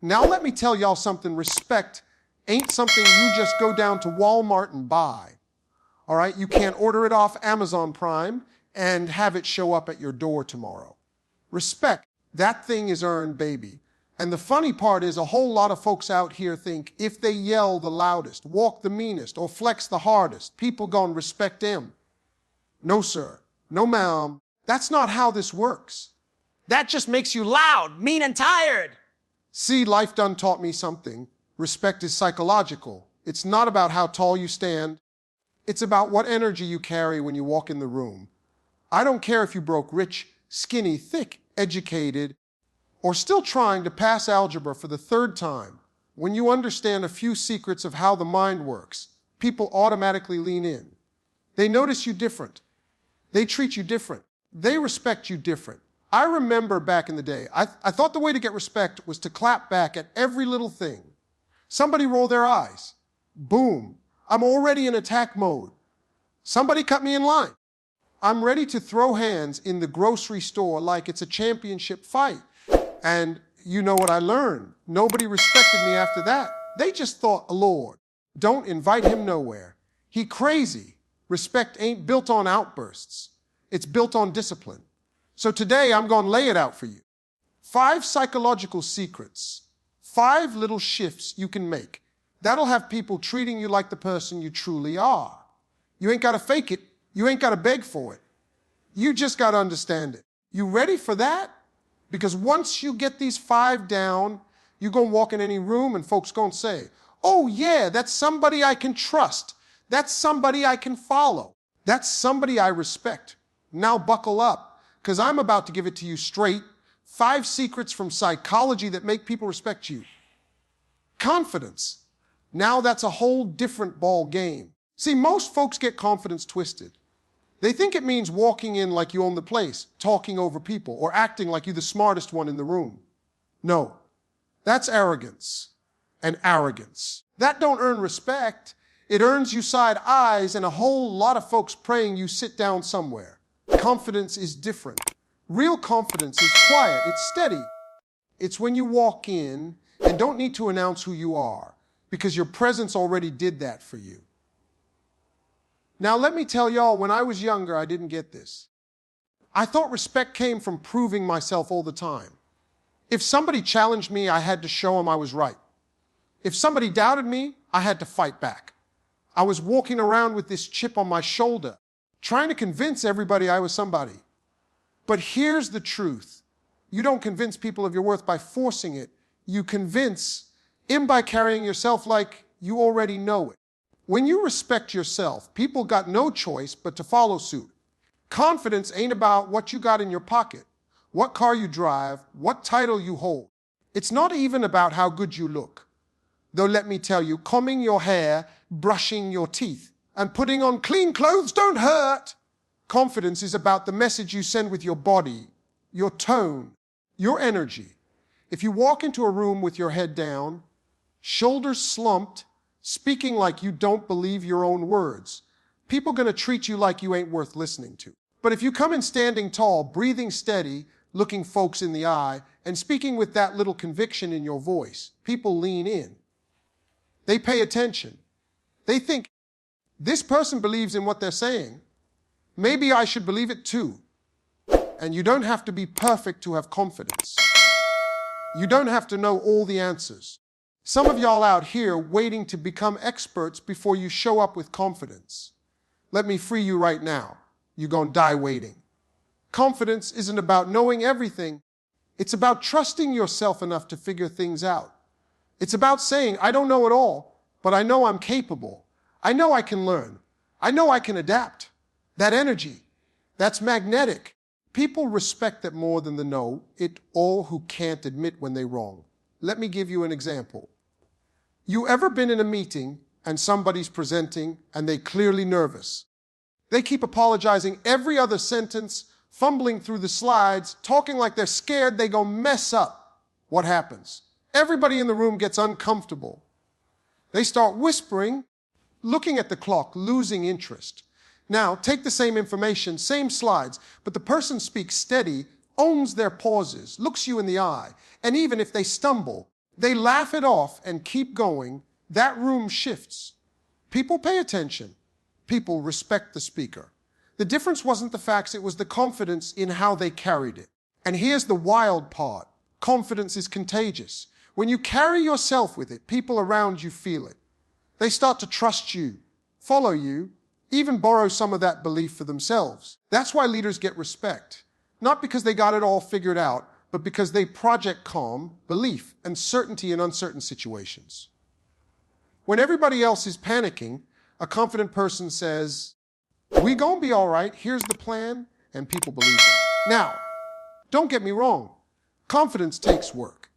Now let me tell y'all something. Respect ain't something you just go down to Walmart and buy. All right? You can't order it off Amazon Prime and have it show up at your door tomorrow. Respect, that thing is earned, baby. And the funny part is a whole lot of folks out here think if they yell the loudest, walk the meanest, or flex the hardest, people gonna respect them. No, sir. No, ma'am. That's not how this works. That just makes you loud, mean, and tired. See, life done taught me something. Respect is psychological. It's not about how tall you stand. It's about what energy you carry when you walk in the room. I don't care if you broke rich, skinny, thick, educated, or still trying to pass algebra for the third time. When you understand a few secrets of how the mind works, people automatically lean in. They notice you different. They treat you different. They respect you different. I remember back in the day, I thought the way to get respect was to clap back at every little thing. Somebody rolled their eyes. Boom. I'm already in attack mode. Somebody cut me in line. I'm ready to throw hands in the grocery store like it's a championship fight. And you know what I learned? Nobody respected me after that. They just thought, Lord, don't invite him nowhere. He crazy. Respect ain't built on outbursts. It's built on discipline. So today I'm going to lay it out for you. 5 psychological secrets, 5 little shifts you can make. That'll have people treating you like the person you truly are. You ain't got to fake it. You ain't got to beg for it. You just got to understand it. You ready for that? Because once you get these 5 down, you're going to walk in any room and folks going to say, oh yeah, that's somebody I can trust. That's somebody I can follow. That's somebody I respect. Now buckle up, because I'm about to give it to you straight. 5 secrets from psychology that make people respect you. Confidence. Now that's a whole different ball game. See, most folks get confidence twisted. They think it means walking in like you own the place, talking over people, or acting like you're the smartest one in the room. No, that's arrogance and arrogance. That don't earn respect. It earns you side eyes and a whole lot of folks praying you sit down somewhere. Confidence is different. Real confidence is quiet. It's steady. It's when you walk in and don't need to announce who you are, because your presence already did that for you. Now, let me tell y'all, when I was younger, I didn't get this. I thought respect came from proving myself all the time. If somebody challenged me, I had to show them I was right. If somebody doubted me, I had to fight back. I was walking around with this chip on my shoulder, trying to convince everybody I was somebody. But here's the truth. You don't convince people of your worth by forcing it. You convince them by carrying yourself like you already know it. When you respect yourself, people got no choice but to follow suit. Confidence ain't about what you got in your pocket, what car you drive, what title you hold. It's not even about how good you look. Though let me tell you, combing your hair, brushing your teeth, and putting on clean clothes don't hurt. Confidence is about the message you send with your body, your tone, your energy. If you walk into a room with your head down, shoulders slumped, speaking like you don't believe your own words, people are going to treat you like you ain't worth listening to. But if you come in standing tall, breathing steady, looking folks in the eye, and speaking with that little conviction in your voice, people lean in. They pay attention. They think, this person believes in what they're saying. Maybe I should believe it too. And you don't have to be perfect to have confidence. You don't have to know all the answers. Some of y'all out here waiting to become experts before you show up with confidence. Let me free you right now. You're going to die waiting. Confidence isn't about knowing everything. It's about trusting yourself enough to figure things out. It's about saying, I don't know it all, but I know I'm capable. I know I can learn. I know I can adapt. That energy, that's magnetic. People respect that more than the know it all who can't admit when they're wrong. Let me give you an example. You ever been in a meeting and somebody's presenting and they're clearly nervous? They keep apologizing every other sentence, fumbling through the slides, talking like they're scared they gonna mess up. What happens? Everybody in the room gets uncomfortable. They start whispering, looking at the clock, losing interest. Now, take the same information, same slides, but the person speaks steady, owns their pauses, looks you in the eye, and even if they stumble, they laugh it off and keep going, that room shifts. People pay attention. People respect the speaker. The difference wasn't the facts, it was the confidence in how they carried it. And here's the wild part. Confidence is contagious. When you carry yourself with it, people around you feel it. They start to trust you, follow you, even borrow some of that belief for themselves. That's why leaders get respect. Not because they got it all figured out, but because they project calm, belief, and certainty in uncertain situations. When everybody else is panicking, a confident person says, "We gonna be all right, here's the plan," and people believe it. Now, don't get me wrong, confidence takes work.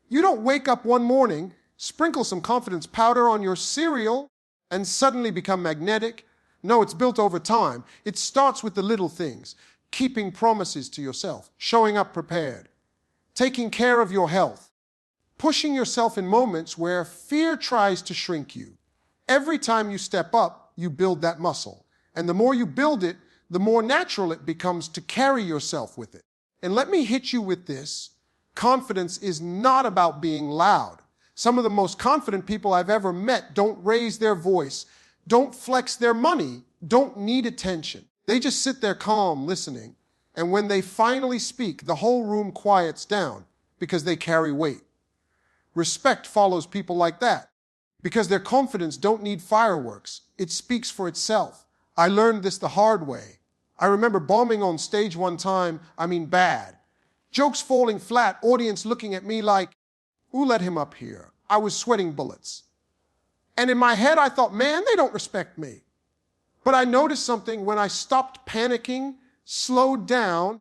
You don't wake up one morning, sprinkle some confidence powder on your cereal, and suddenly become magnetic. No, it's built over time. It starts with the little things, keeping promises to yourself, showing up prepared, taking care of your health, pushing yourself in moments where fear tries to shrink you. Every time you step up, you build that muscle. And the more you build it, the more natural it becomes to carry yourself with it. And let me hit you with this. Confidence is not about being loud. Some of the most confident people I've ever met don't raise their voice, don't flex their money, don't need attention. They just sit there calm, listening. And when they finally speak, the whole room quiets down because they carry weight. Respect follows people like that because their confidence don't need fireworks. It speaks for itself. I learned this the hard way. I remember bombing on stage one time, bad. Jokes falling flat, audience looking at me like, "Who let him up here?" I was sweating bullets. And in my head, I thought, man, they don't respect me. But I noticed something when I stopped panicking, slowed down,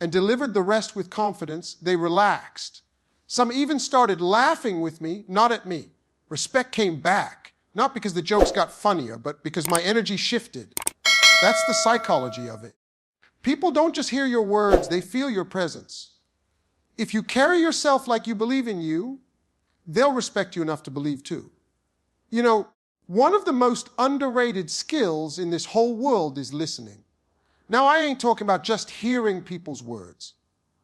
and delivered the rest with confidence. They relaxed. Some even started laughing with me, not at me. Respect came back, not because the jokes got funnier, but because my energy shifted. That's the psychology of it. People don't just hear your words, they feel your presence. If you carry yourself like you believe in you, they'll respect you enough to believe too. You know, one of the most underrated skills in this whole world is listening. Now, I ain't talking about just hearing people's words.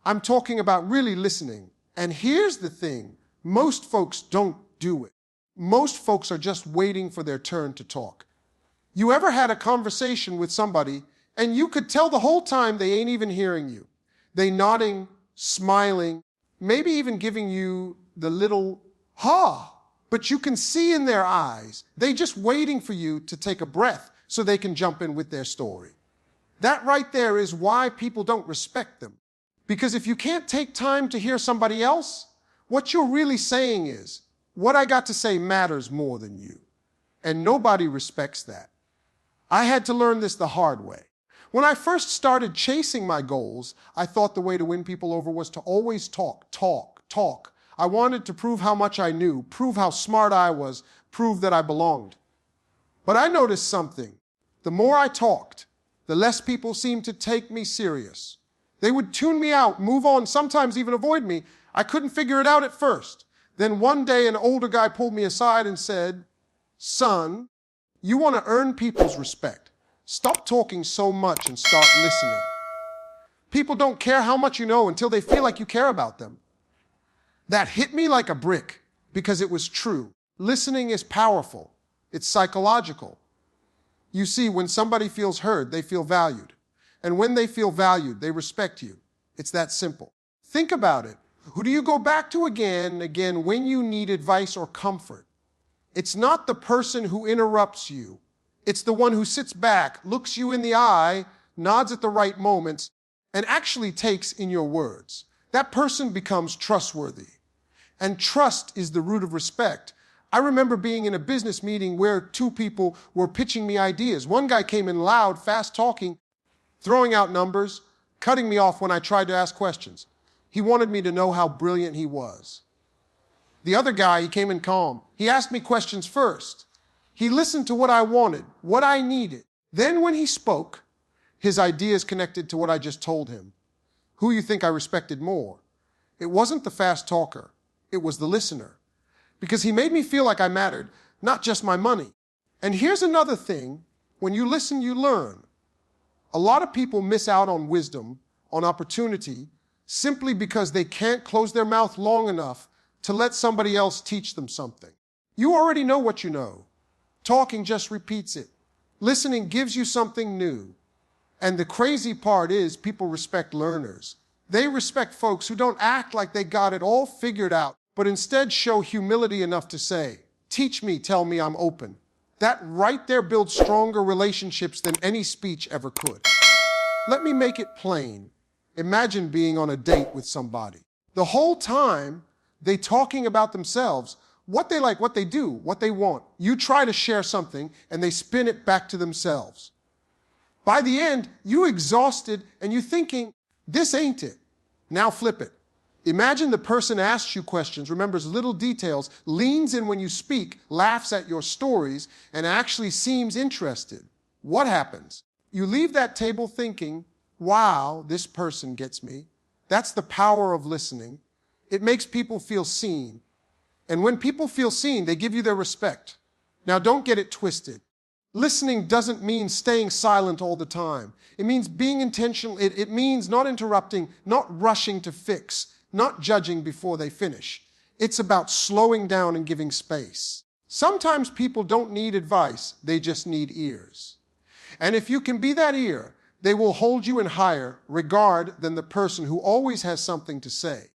I'm talking about really listening. And here's the thing, most folks don't do it. Most folks are just waiting for their turn to talk. You ever had a conversation with somebody and you could tell the whole time they ain't even hearing you? They nodding, smiling, maybe even giving you the little ha, but you can see in their eyes, they just waiting for you to take a breath so they can jump in with their story. That right there is why people don't respect them. Because if you can't take time to hear somebody else, what you're really saying is, what I got to say matters more than you. And nobody respects that. I had to learn this the hard way. When I first started chasing my goals, I thought the way to win people over was to always talk. I wanted to prove how much I knew, prove how smart I was, prove that I belonged. But I noticed something. The more I talked, the less people seemed to take me serious. They would tune me out, move on, sometimes even avoid me. I couldn't figure it out at first. Then one day, an older guy pulled me aside and said, "Son, you want to earn people's respect. Stop talking so much and start listening." People don't care how much you know until they feel like you care about them. That hit me like a brick because it was true. Listening is powerful. It's psychological. You see, when somebody feels heard, they feel valued. And when they feel valued, they respect you. It's that simple. Think about it. Who do you go back to again and again when you need advice or comfort? It's not the person who interrupts you. It's the one who sits back, looks you in the eye, nods at the right moments, and actually takes in your words. That person becomes trustworthy. And trust is the root of respect. I remember being in a business meeting where two people were pitching me ideas. One guy came in loud, fast talking, throwing out numbers, cutting me off when I tried to ask questions. He wanted me to know how brilliant he was. The other guy, he came in calm. He asked me questions first. He listened to what I wanted, what I needed. Then when he spoke, his ideas connected to what I just told him. Who you think I respected more? It wasn't the fast talker. It was the listener. Because he made me feel like I mattered, not just my money. And here's another thing. When you listen, you learn. A lot of people miss out on wisdom, on opportunity, simply because they can't close their mouth long enough to let somebody else teach them something. You already know what you know. Talking just repeats it. Listening gives you something new. And the crazy part is people respect learners. They respect folks who don't act like they got it all figured out, but instead show humility enough to say, "Teach me, tell me, I'm open." That right there builds stronger relationships than any speech ever could. Let me make it plain. Imagine being on a date with somebody. The whole time, they talking about themselves, what they like, what they do, what they want. You try to share something, and they spin it back to themselves. By the end, you exhausted, and you thinking, this ain't it. Now flip it. Imagine the person asks you questions, remembers little details, leans in when you speak, laughs at your stories, and actually seems interested. What happens? You leave that table thinking, wow, this person gets me. That's the power of listening. It makes people feel seen. And when people feel seen, they give you their respect. Now, don't get it twisted. Listening doesn't mean staying silent all the time. It means being intentional. It means not interrupting, not rushing to fix, not judging before they finish. It's about slowing down and giving space. Sometimes people don't need advice, they just need ears. And if you can be that ear, they will hold you in higher regard than the person who always has something to say.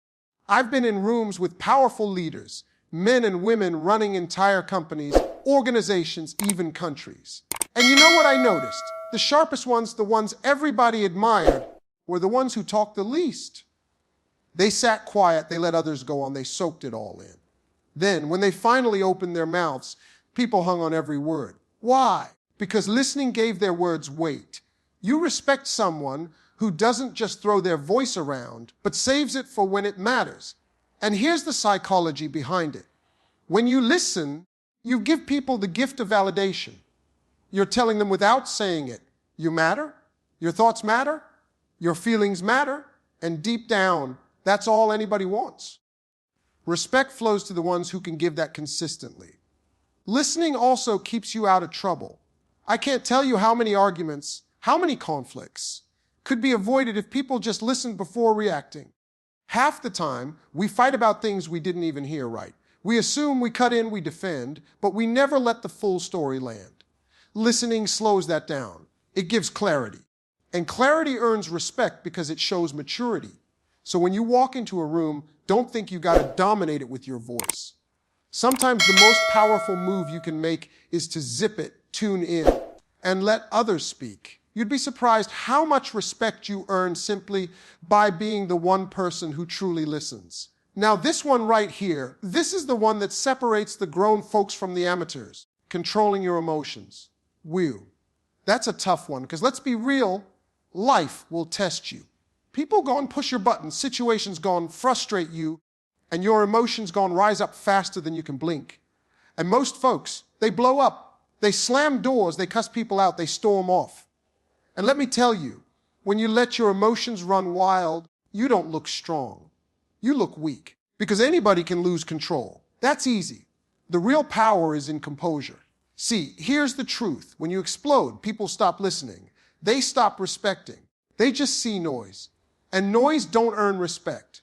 I've been in rooms with powerful leaders, men and women running entire companies, organizations, even countries. And you know what I noticed? The sharpest ones, the ones everybody admired, were the ones who talked the least. They sat quiet, they let others go on, they soaked it all in. Then, when they finally opened their mouths, people hung on every word. Why? Because listening gave their words weight. You respect someone who doesn't just throw their voice around, but saves it for when it matters. And here's the psychology behind it. When you listen, you give people the gift of validation. You're telling them without saying it, you matter, your thoughts matter, your feelings matter, and deep down, that's all anybody wants. Respect flows to the ones who can give that consistently. Listening also keeps you out of trouble. I can't tell you how many arguments, how many conflicts could be avoided if people just listened before reacting. Half the time, we fight about things we didn't even hear right. We assume, we cut in, we defend, but we never let the full story land. Listening slows that down. It gives clarity. And clarity earns respect because it shows maturity. So when you walk into a room, don't think you got to dominate it with your voice. Sometimes the most powerful move you can make is to zip it, tune in, and let others speak. You'd be surprised how much respect you earn simply by being the one person who truly listens. Now, this one right here, this is the one that separates the grown folks from the amateurs, controlling your emotions. Whew. That's a tough one, because let's be real, life will test you. People go and push your buttons, situations go and frustrate you, and your emotions go and rise up faster than you can blink. And most folks, they blow up. They slam doors, they cuss people out, they storm off. And let me tell you, when you let your emotions run wild, you don't look strong. You look weak, because anybody can lose control. That's easy. The real power is in composure. See, here's the truth. When you explode, people stop listening. They stop respecting. They just see noise. And noise don't earn respect.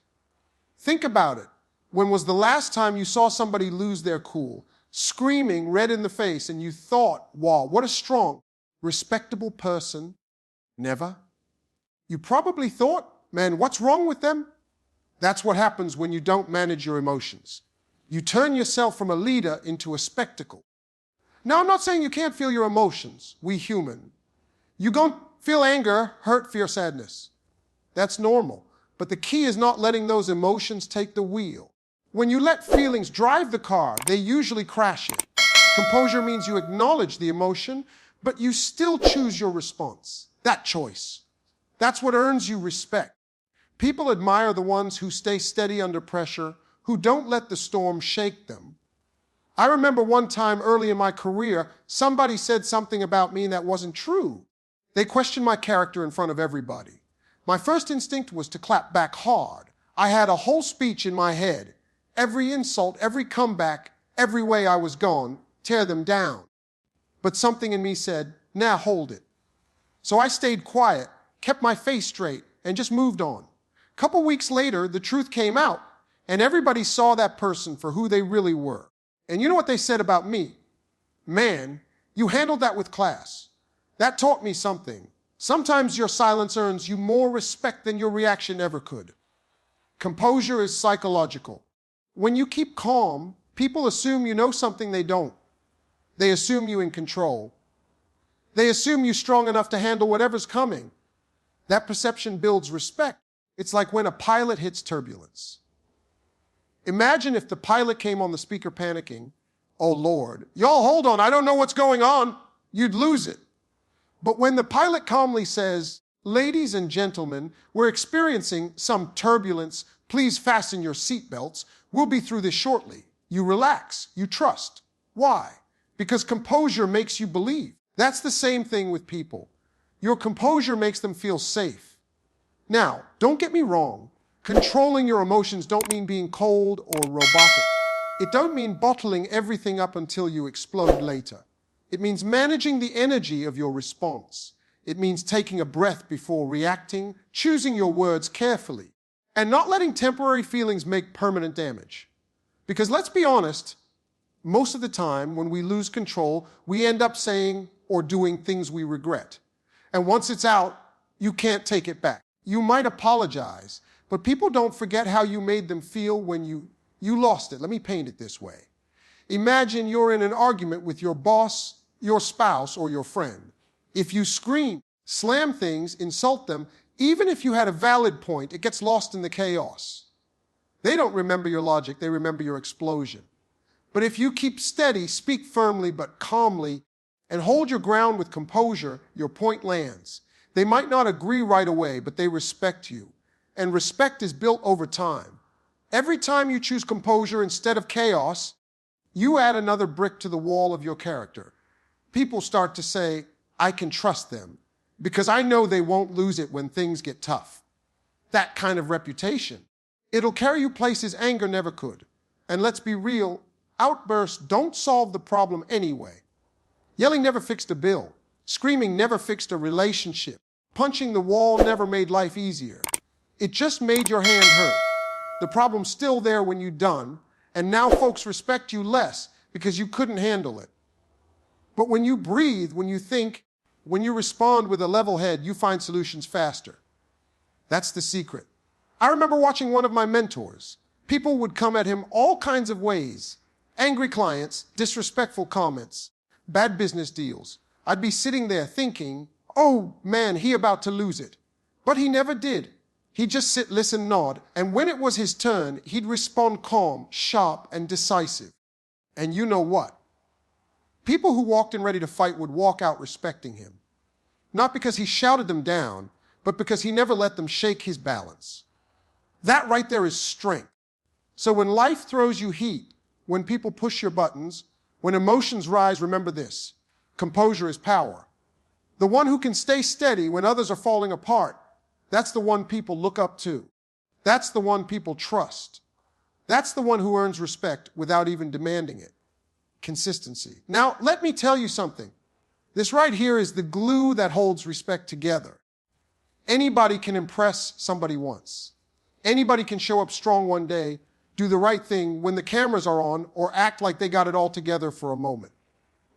Think about it. When was the last time you saw somebody lose their cool, screaming, red in the face, and you thought, wow, what a strong, respectable person? Never. You probably thought, man, what's wrong with them? That's what happens when you don't manage your emotions. You turn yourself from a leader into a spectacle. Now, I'm not saying you can't feel your emotions. We human. You don't feel anger, hurt, fear, sadness. That's normal. But the key is not letting those emotions take the wheel. When you let feelings drive the car, they usually crash it. Composure means you acknowledge the emotion, but you still choose your response. That choice. That's what earns you respect. People admire the ones who stay steady under pressure, who don't let the storm shake them. I remember one time early in my career, somebody said something about me that wasn't true. They questioned my character in front of everybody. My first instinct was to clap back hard. I had a whole speech in my head. Every insult, every comeback, every way I was gone, tear them down. But something in me said, nah, hold it. So I stayed quiet, kept my face straight, and just moved on. A couple weeks later, the truth came out. And everybody saw that person for who they really were. And you know what they said about me? Man, you handled that with class. That taught me something. Sometimes your silence earns you more respect than your reaction ever could. Composure is psychological. When you keep calm, people assume you know something they don't. They assume you in control. They assume you strong enough to handle whatever's coming. That perception builds respect. It's like when a pilot hits turbulence. Imagine if the pilot came on the speaker panicking, "Oh Lord, y'all hold on, I don't know what's going on." You'd lose it. But when the pilot calmly says, "Ladies and gentlemen, we're experiencing some turbulence. Please fasten your seatbelts. We'll be through this shortly." You relax, you trust. Why? Because composure makes you believe. That's the same thing with people. Your composure makes them feel safe. Now, don't get me wrong. Controlling your emotions don't mean being cold or robotic. It don't mean bottling everything up until you explode later. It means managing the energy of your response. It means taking a breath before reacting, choosing your words carefully, and not letting temporary feelings make permanent damage. Because let's be honest, most of the time when we lose control, we end up saying or doing things we regret. And once it's out, you can't take it back. You might apologize, but people don't forget how you made them feel when you lost it. Let me paint it this way. Imagine you're in an argument with your boss, your spouse, or your friend. If you scream, slam things, insult them, even if you had a valid point, it gets lost in the chaos. They don't remember your logic, they remember your explosion. But if you keep steady, speak firmly but calmly, and hold your ground with composure, your point lands. They might not agree right away, but they respect you. And respect is built over time. Every time you choose composure instead of chaos, you add another brick to the wall of your character. People start to say, "I can trust them, because I know they won't lose it when things get tough." That kind of reputation. It'll carry you places anger never could. And let's be real, outbursts don't solve the problem anyway. Yelling never fixed a bill. Screaming never fixed a relationship. Punching the wall never made life easier. It just made your hand hurt. The problem's still there when you're done, and now folks respect you less because you couldn't handle it. But when you breathe, when you think, when you respond with a level head, you find solutions faster. That's the secret. I remember watching one of my mentors. People would come at him all kinds of ways. Angry clients, disrespectful comments, bad business deals. I'd be sitting there thinking, "Oh man, he about to lose it." But he never did. He'd just sit, listen, nod, and when it was his turn, he'd respond calm, sharp, and decisive. And you know what? People who walked in ready to fight would walk out respecting him. Not because he shouted them down, but because he never let them shake his balance. That right there is strength. So when life throws you heat, when people push your buttons, when emotions rise, remember this: composure is power. The one who can stay steady when others are falling apart, that's the one people look up to. That's the one people trust. That's the one who earns respect without even demanding it. Consistency. Now, let me tell you something. This right here is the glue that holds respect together. Anybody can impress somebody once. Anybody can show up strong one day, do the right thing when the cameras are on, or act like they got it all together for a moment.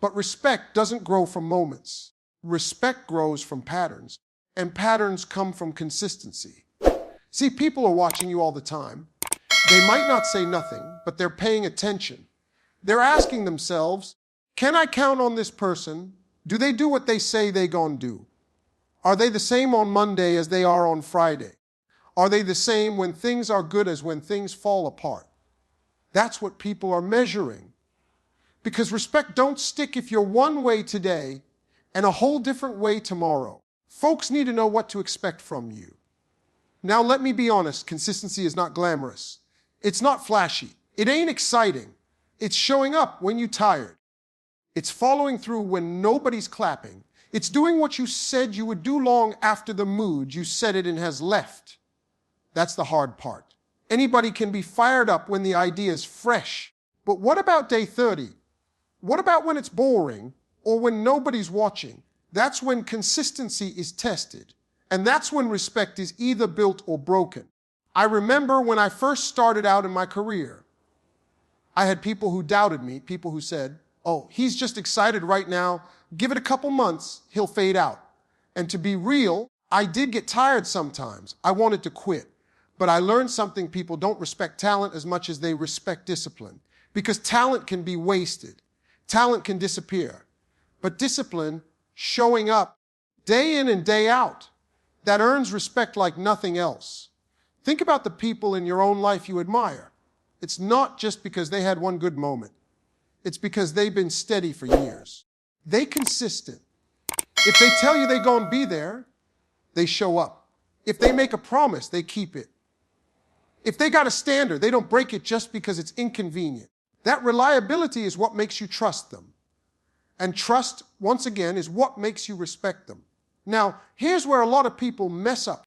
But respect doesn't grow from moments. Respect grows from patterns, and patterns come from consistency. See, people are watching you all the time. They might not say nothing, but they're paying attention. They're asking themselves, can I count on this person? Do they do what they say they gonna do? Are they the same on Monday as they are on Friday? Are they the same when things are good as when things fall apart? That's what people are measuring. Because respect don't stick if you're one way today and a whole different way tomorrow. Folks need to know what to expect from you. Now let me be honest, consistency is not glamorous. It's not flashy. It ain't exciting. It's showing up when you're tired. It's following through when nobody's clapping. It's doing what you said you would do long after the mood you said it in has left. That's the hard part. Anybody can be fired up when the idea is fresh. But what about day 30? What about when it's boring or when nobody's watching? That's when consistency is tested. And that's when respect is either built or broken. I remember when I first started out in my career, I had people who doubted me, people who said, oh, he's just excited right now. Give it a couple months, he'll fade out. And to be real, I did get tired sometimes. I wanted to quit. But I learned something: people don't respect talent as much as they respect discipline. Because talent can be wasted. Talent can disappear. But discipline, showing up day in and day out, that earns respect like nothing else. Think about the people in your own life you admire. It's not just because they had one good moment. It's because they've been steady for years. They consistent. If they tell you they're going to be there, they show up. If they make a promise, they keep it. If they got a standard, they don't break it just because it's inconvenient. That reliability is what makes you trust them. And trust, once again, is what makes you respect them. Now, here's where a lot of people mess up.